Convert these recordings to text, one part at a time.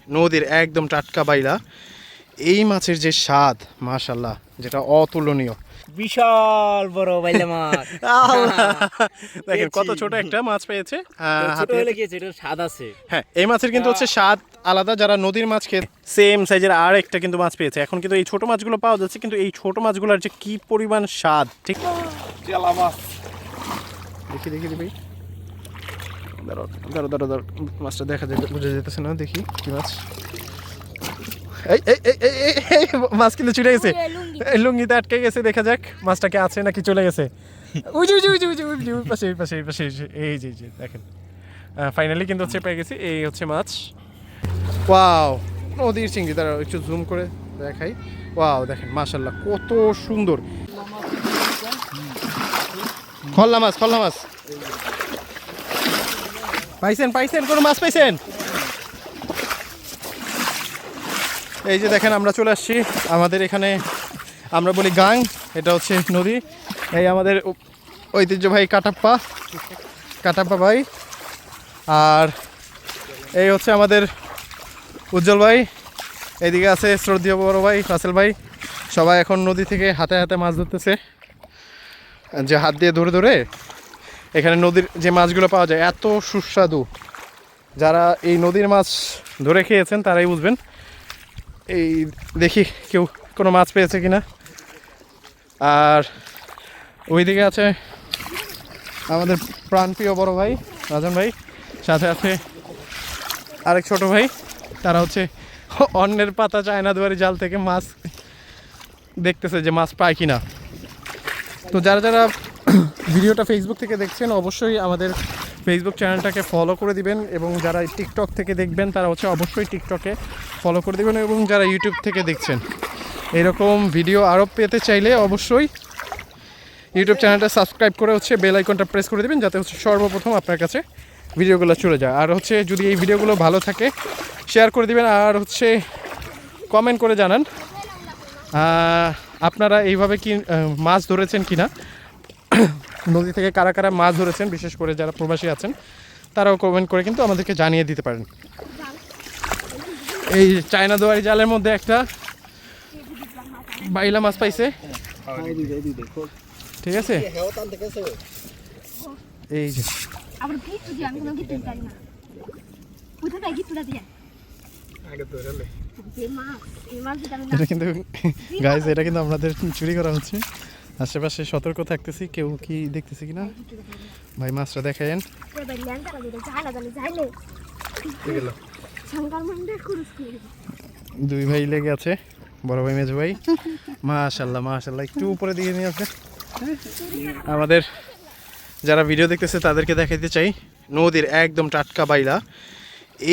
নদীর একদম টাটকা বাইলা এই মাছের যে স্বাদ মাশাআল্লাহ যেটা অতুলনীয়। বিশাল বড় বাইলা মাছ। দেখেন কত ছোট একটা মাছ পেয়েছে। ছোট হলে কি এটা স্বাদ আছে। হ্যাঁ, এই মাছের কিন্তু হচ্ছে স্বাদ আলাদা। যারা নদীর মাছ খেয়ে সেম সাইজের আর একটা কিন্তু মাছ পেয়েছে। এখন কিন্তু এই ছোট মাছগুলো পাওয়া যাচ্ছে, কিন্তু এই ছোট মাছগুলোর যে কি পরিমাণ স্বাদ, ঠিক চেলা মাছ। দেখি দেখি ভাই, ধরো ধরো ধরো ধরো, মাছটা দেখা যায় বুঝে যেতেছে না, দেখি কি মাছ। এই এই এই এই এই, এই, মাছ কিন্তু চলে গেছে, এই লুঙ্গিতে আটকে গেছে। দেখা যাক মাছটাকে আছে নাকি চলে গেছে। ওই যে ওই যে ওই যে ওই যে ওই যে ওই পাশে ওই পাশে এই পাশে এই যে দেখেন, ফাইনালি কিন্তু হচ্ছে পেয়ে গেছি। এই হচ্ছে মাছ। ওয়াও, নদীর চিংড়ি। তারা একটু জুম করে দেখাই। ওয়াও, দেখেন মাশাআল্লাহ কত সুন্দর। খল্লা মাছ, খল্লা মাছ পাইছেন? পাইছেন? কোনো মাছ পাইছেন? এই যে দেখেন আমরা চলে আসছি আমাদের এখানে, আমরা বলি গাং, এটা হচ্ছে নদী। এই আমাদের ঐতিহ্যবাহী কাটাপ্পা, কাটাপ্পা ভাই। আর এই হচ্ছে আমাদের উজ্জ্বল ভাই। এইদিকে আছে শ্রদ্ধেয় বড় ভাই ফাসেল ভাই। সবাই এখন নদী থেকে হাতে হাতে মাছ ধরতেছে, যে হাত দিয়ে ধরে ধরে। এখানে নদীর যে মাছগুলো পাওয়া যায় এত সুস্বাদু, যারা এই নদীর মাছ ধরে খেয়েছেন তারাই বুঝবেন। এই দেখি কেউ কোনো মাছ পেয়েছে কিনা। আর ওইদিকে আছে আমাদের প্রাণপ্রিয় বড় ভাই রাজন ভাই, সাথে আছে আরেক ছোট ভাই। তারা হচ্ছে অন্যের পাতা চায়না দুয়ারি জাল থেকে মাছ দেখতেছে যে মাছ পায় কিনা। তো যারা যারা ভিডিওটা ফেসবুক থেকে দেখছেন অবশ্যই আমাদের ফেসবুক চ্যানেলটাকে ফলো করে দিবেন, এবং যারা টিকটক থেকে দেখবেন তারা হচ্ছে অবশ্যই টিকটকে ফলো করে দিবেন, এবং যারা ইউটিউব থেকে দেখছেন এরকম ভিডিও আরও পেতে চাইলে অবশ্যই ইউটিউব চ্যানেলটা সাবস্ক্রাইব করে হচ্ছে বেল আইকনটা প্রেস করে দিবেন, যাতে হচ্ছে সর্বপ্রথম আপনার কাছে ভিডিওগুলো চলে যায়। আর হচ্ছে যদি এই ভিডিওগুলো ভালো থাকে শেয়ার করে দিবেন, আর হচ্ছে কমেন্ট করে জানান আপনারা এইভাবে কি মাছ ধরেছেন কিনা, নদী থেকে কারা কারা মাছ ধরেছেন, বিশেষ করে যারা প্রবাসী আছেন তারাও কমেন্ট করে কিন্তু আমাদেরকে জানিয়ে দিতে পারেন। এই চায়না দুয়ারি জালের মধ্যে একটা বাইলা মাছ পাইছে, ঠিক আছে। এই যে এটা কিন্তু গাইস, এটা কিন্তু আমাদের চুরি করা হচ্ছে। আশেপাশে সতর্ক থাকতেছি, কেউ কি দেখতেছি কিনা। ভাই মাছটা দেখায়েন। দুই ভাই লেগে আছে, বড় ভাই মেজো ভাই। মাশাআল্লাহ মাশাআল্লাহ, একটু উপরে দিকে নিয়ে আসে। আমাদের যারা ভিডিও দেখতেছে তাদেরকে দেখাইতে চাই নদীর একদম টাটকা বাইলা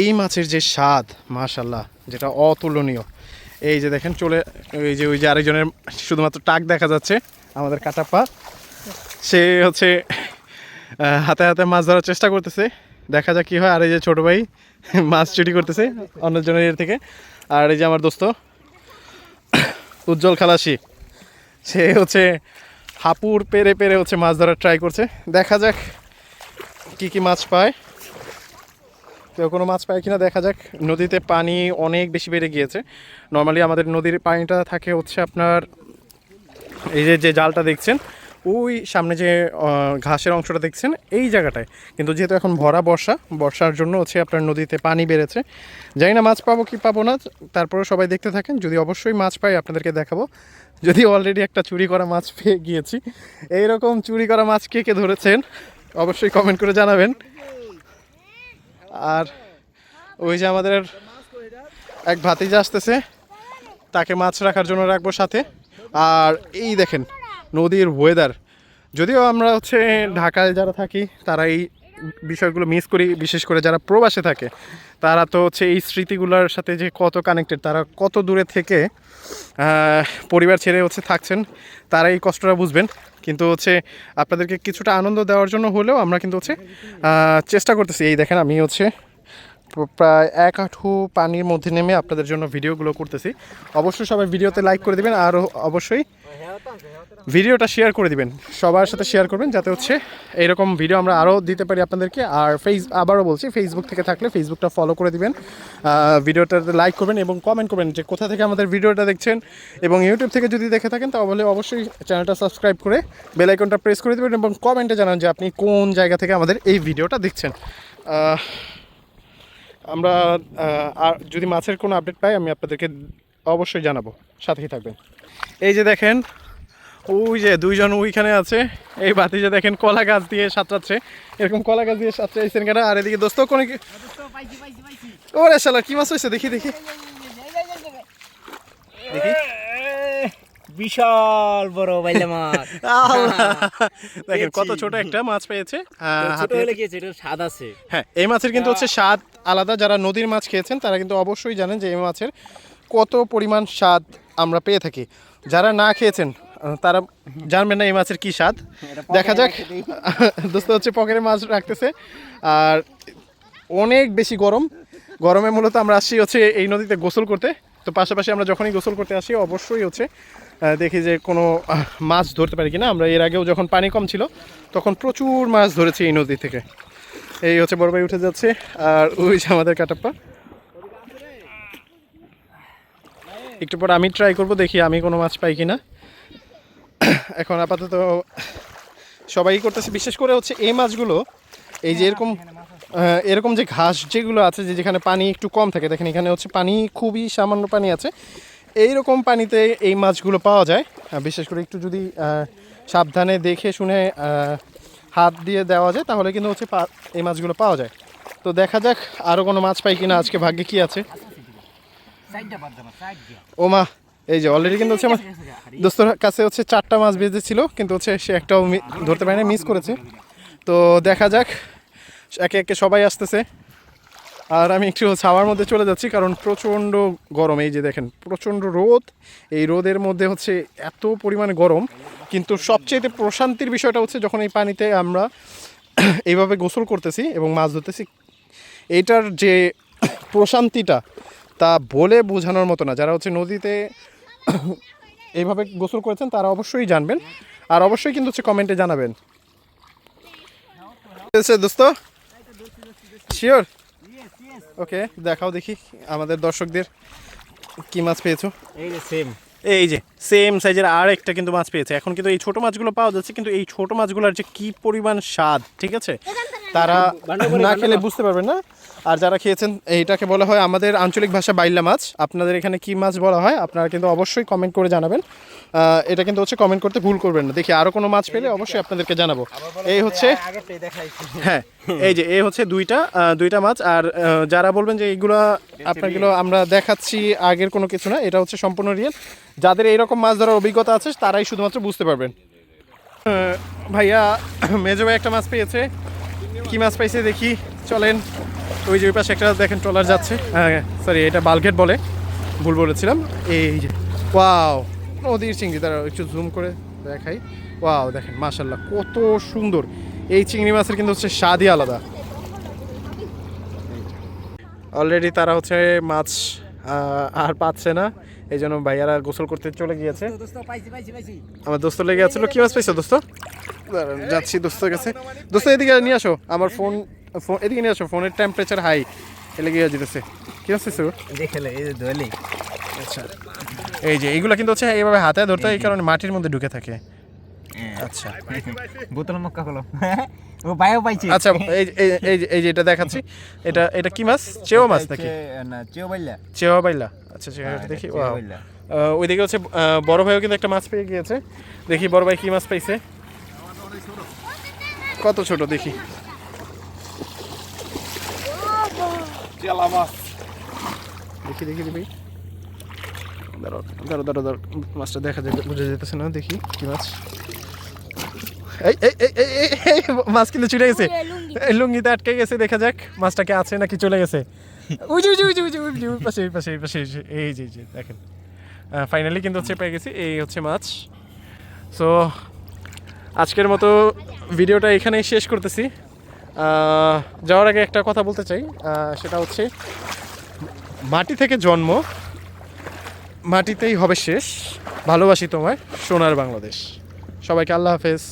এই মাছের যে স্বাদ মাশাআল্লাহ যেটা অতুলনীয়। এই যে দেখেন চলে, এই যে ওই যে আরেকজনের শুধুমাত্র টাক দেখা যাচ্ছে, আমাদের কাটাপ্পা। সে হচ্ছে হাতে হাতে মাছ ধরার চেষ্টা করতেছে, দেখা যাক কী হয়। আর এই যে ছোটো ভাই মাছ চুরি করতেছে অন্যজনের এর থেকে। আর এই যে আমার দোস্ত উজ্জ্বল খালাসি, সে হচ্ছে হাপুর পেরে পেরে হচ্ছে মাছ ধরার ট্রাই করছে। দেখা যাক কি কি মাছ পায়, কেউ কোনো মাছ পায় কিনা দেখা যাক। নদীতে পানি অনেক বেশি বেড়ে গিয়েছে। নর্মালি আমাদের নদীর পানিটা থাকে হচ্ছে আপনার এই যে যে জালটা দেখছেন ওই সামনে যে ঘাসের অংশটা দেখছেন এই জায়গাটায়, কিন্তু যেহেতু এখন ভরা বর্ষার জন্য হচ্ছে আপনার নদীতে পানি বেড়েছে। জানি না মাছ পাবো কি পাবো না, তারপরে সবাই দেখতে থাকেন। যদি অবশ্যই মাছ পাই আপনাদেরকে দেখাবো। যদি অলরেডি একটা চুরি করা মাছ পেয়ে গিয়েছি, এইরকম চুরি করা মাছ কে কে ধরেছেন অবশ্যই কমেন্ট করে জানাবেন। আর ওই যে আমাদের এক ভাতিজা আসতেছে, তাকে মাছ রাখার জন্য রাখবো সাথে। আর এই দেখেন নদীর ওয়েদার, যদিও আমরা হচ্ছে ঢাকায় যারা থাকি তারা এই বিষয়গুলো মিস করি, বিশেষ করে যারা প্রবাসে থাকে তারা তো হচ্ছে এই স্মৃতিগুলোর সাথে যে কত কানেক্টেড, তারা কত দূরে থেকে পরিবার ছেড়ে হচ্ছে থাকছেন, তারা এই কষ্টটা বুঝবেন। কিন্তু হচ্ছে আপনাদেরকে কিছুটা আনন্দ দেওয়ার জন্য হলেও আমরা কিন্তু হচ্ছে চেষ্টা করতেছি। এই দেখেন আমি হচ্ছে প্রায় এক হাঁটু পানির মধ্যে নেমে আপনাদের জন্য ভিডিওগুলো করতেছি। অবশ্যই সবাই ভিডিওতে লাইক করে দিবেন আর অবশ্যই ভিডিওটা শেয়ার করে দিবেন, সবার সাথে শেয়ার করবেন যাতে হচ্ছে এইরকম ভিডিও আমরা আরও দিতে পারি আপনাদেরকে। আর আবারও বলছি, ফেসবুক থেকে থাকলে ফেসবুকটা ফলো করে দিবেন, ভিডিওটাতে লাইক করবেন এবং কমেন্ট করবেন যে কোথা থেকে আমাদের ভিডিওটা দেখছেন, এবং ইউটিউব থেকে যদি দেখে থাকেন তাহলে অবশ্যই চ্যানেলটা সাবস্ক্রাইব করে বেল আইকনটা প্রেস করে দেবেন এবং কমেন্টে জানান যে আপনি কোন জায়গা থেকে আমাদের এই ভিডিওটা দেখছেন। আমরা আর যদি মাছের কোনো আপডেট পাই আমি আপনাদেরকে অবশ্যই জানাবো, সাথেই থাকবেন। এই যে দেখেন ওই যে দুইজন ওইখানে আছে, এই বাতিজা দেখেন কলা গাছ দিয়ে সাঁতরাচ্ছে, এরকম কলা গাছ দিয়ে সাঁতরাইছেন কেন? আর এদিকে দোস্ত কোন ওরে শালা কি মাছ হয়েছে দেখি দেখি দেখি, বিশাল বড় বাইলা মাছ। দেখেন কত ছোট একটা মাছ পেয়েছে। ছোট হলে কি এটা স্বাদ আছে। হ্যাঁ, এই মাছের কিন্তু হচ্ছে স্বাদ আলাদা। যারা নদীর মাছ খেয়েছেন তারা কিন্তু অবশ্যই জানেন যে এই মাছের কত পরিমাণ স্বাদ আমরা পেয়ে থাকি। যারা না খেয়েছেন তারা জানবেন না এই মাছের কি স্বাদ। দেখা যাক। দোস্ত হচ্ছে পকেটে মাছ রাখতেছে, আর অনেক বেশি গরমে মূলত আমরা আসছি হচ্ছে এই নদীতে গোসল করতে। তো পাশাপাশি আমরা যখনই গোসল করতে আসি অবশ্যই হচ্ছে দেখি যে কোনো মাছ ধরতে পারি কিনা। আমরা এর আগেও যখন পানি কম ছিল তখন প্রচুর মাছ ধরেছি এই নদী থেকে। এই হচ্ছে বড় ভাই উঠে যাচ্ছে, আর ওই যে আমাদের কাটাপ্পা। একটু পর আমি ট্রাই করব, দেখি আমি কোনো মাছ পাই কিনা। এখন আপাতত সবাই করতেছে, বিশেষ করে হচ্ছে এই মাছগুলো এই যে এরকম যে ঘাস যেগুলো আছে, যেখানে পানি একটু কম থাকে, দেখেন এখানে হচ্ছে পানি খুবই সামান্য পানি আছে, এইরকম পানিতে এই মাছগুলো পাওয়া যায়। বিশেষ করে একটু যদি সাবধানে দেখে শুনে হাত দিয়ে দেওয়া যায় তাহলে কিন্তু হচ্ছে এই মাছগুলো পাওয়া যায়। তো দেখা যাক আরও কোনো মাছ পাই কিনা, আজকে ভাগ্যে কি আছে। ও মা, এই যে অলরেডি কিন্তু হচ্ছে আমার দোস্তর কাছে হচ্ছে 4টা মাছ বেজেছিল, কিন্তু হচ্ছে সে একটাও ধরতে পারেনি, মিস করেছে। তো দেখা যাক, একে একে সবাই আসতেছে আর আমি একটু ছাওয়ার মধ্যে চলে যাচ্ছি কারণ প্রচণ্ড গরম। এই যে দেখেন প্রচণ্ড রোদ, এই রোদের মধ্যে হচ্ছে এত পরিমাণে গরম। কিন্তু সবচেয়ে প্রশান্তির বিষয়টা হচ্ছে যখন এই পানিতে আমরা এইভাবে গোসল করতেছি এবং মাছ ধরতেছি, এইটার যে প্রশান্তিটা তা বলে বোঝানোর মতো না। যারা হচ্ছে নদীতে এইভাবে গোসল করেছেন তারা অবশ্যই জানবেন, আর অবশ্যই কিন্তু হচ্ছে কমেন্টে জানাবেন। দোস্ত শিওর? ওকে, দেখাও দেখি আমাদের দর্শকদের কি মাছ পেয়েছো। এই যে সেম সাইজের আর একটা কিন্তু মাছ পেয়েছে। এখন কিন্তু এই ছোট মাছগুলো পাওয়া যাচ্ছে, কিন্তু এই ছোট মাছগুলোর যে কি পরিমাণ স্বাদ, ঠিক আছে, তারা না খেলে বুঝতে পারবেন না। আর যারা খেয়েছেন, এইটাকে বলা হয় আমাদের আঞ্চলিক ভাষা বাইলা মাছ। আপনাদের এখানে কি মাছ বলা হয় আপনারা কিন্তু অবশ্যই কমেন্ট করে জানাবেন। এটা কিন্তু হচ্ছে কমেন্ট করতে ভুল করবেন না। দেখি আরও কোনো মাছ পেলে অবশ্যই আপনাদেরকে জানাবো। এই হচ্ছে, হ্যাঁ এই যে এই হচ্ছে দুইটা মাছ। আর যারা বলবেন যে এইগুলো আপনাগুলো আমরা দেখাচ্ছি আগের কোনো কিছু না, এটা হচ্ছে সম্পূর্ণ রিয়েল। যাদের এইরকম মাছ ধরার অভিজ্ঞতা আছে তারাই শুধুমাত্র বুঝতে পারবেন। ভাইয়া, মেজো ভাই একটা মাছ পেয়েছে। কি মাছ পাইছে দেখি, চলেন। ওই যে ওই পাশে একটা দেখেন ট্রলার যাচ্ছে, সরি এটা বালঘেট বলে, ভুল বলেছিলাম। এই যে ওয়াও, নদীর চিংড়ি, তারা একটু জুম করে দেখাই। ওয়াও, দেখেন মাশাল্লাহ কত সুন্দর। এই চিংড়ি মাছের কিন্তু হচ্ছে স্বাদই আলাদা। অলরেডি তারা হচ্ছে মাছ আর পাচ্ছে না, এই জন্য ভাইয়ারা গোসল করতে চলে গিয়েছে। আমার দোস্ত লেগে যাচ্ছিল। কি মাছ পাইছো দোস্ত? যাচ্ছি দোস্তের কাছে। দোস্ত এদিকে নিয়ে আসো, আমার ফোন এদিকে নিয়ে আসো, ফোনের টেম্পারেচার হাই এলে গিয়ে যেতেছে। কি মাছ পাইছো? আচ্ছা, এই যে এইগুলো কিন্তু হচ্ছে এইভাবে হাতে ধরতে হয়, এই কারণে মাটির মধ্যে ঢুকে থাকে। আচ্ছা, বোতল মক্কা হলো। ও বাইও পাইছে। আচ্ছা, এই যে এটা দেখাচ্ছি, এটা কি মাছ? চেও মাছ নাকি? না, চেওবাইলা। চেওবাইলা। আচ্ছা, দেখি। ওয়াও, ওইদিকে হচ্ছে বড় ভাইও কিন্তু একটা মাছ পেয়ে গিয়েছে। দেখি বড় ভাই কি মাছ পাইছে। কত ছোট দেখি। দেখি ভাই, দাঁড়ো মাছটা দেখা যায়, বুঝে যেতেছে না। দেখি কি মাছ। এই মাছ কিন্তু ছুটে গেছে, লুঙ্গিতে আটকে গেছে। দেখা যাক মাছটাকে আছে নাকি চলে গেছে। ওই পাশে এই যে দেখেন, ফাইনালি কিন্তু হচ্ছে পেয়ে গেছি। এই হচ্ছে মাছ। সো আজকের মতো ভিডিওটা এখানেই শেষ করতেছি। যাওয়ার আগে একটা কথা বলতে চাই, সেটা হচ্ছে মাটি থেকে জন্ম, মাটিতেই হবে শেষ। ভালোবাসি তোমায়, সোনার বাংলাদেশ। সবাইকে আল্লাহ হাফেজ।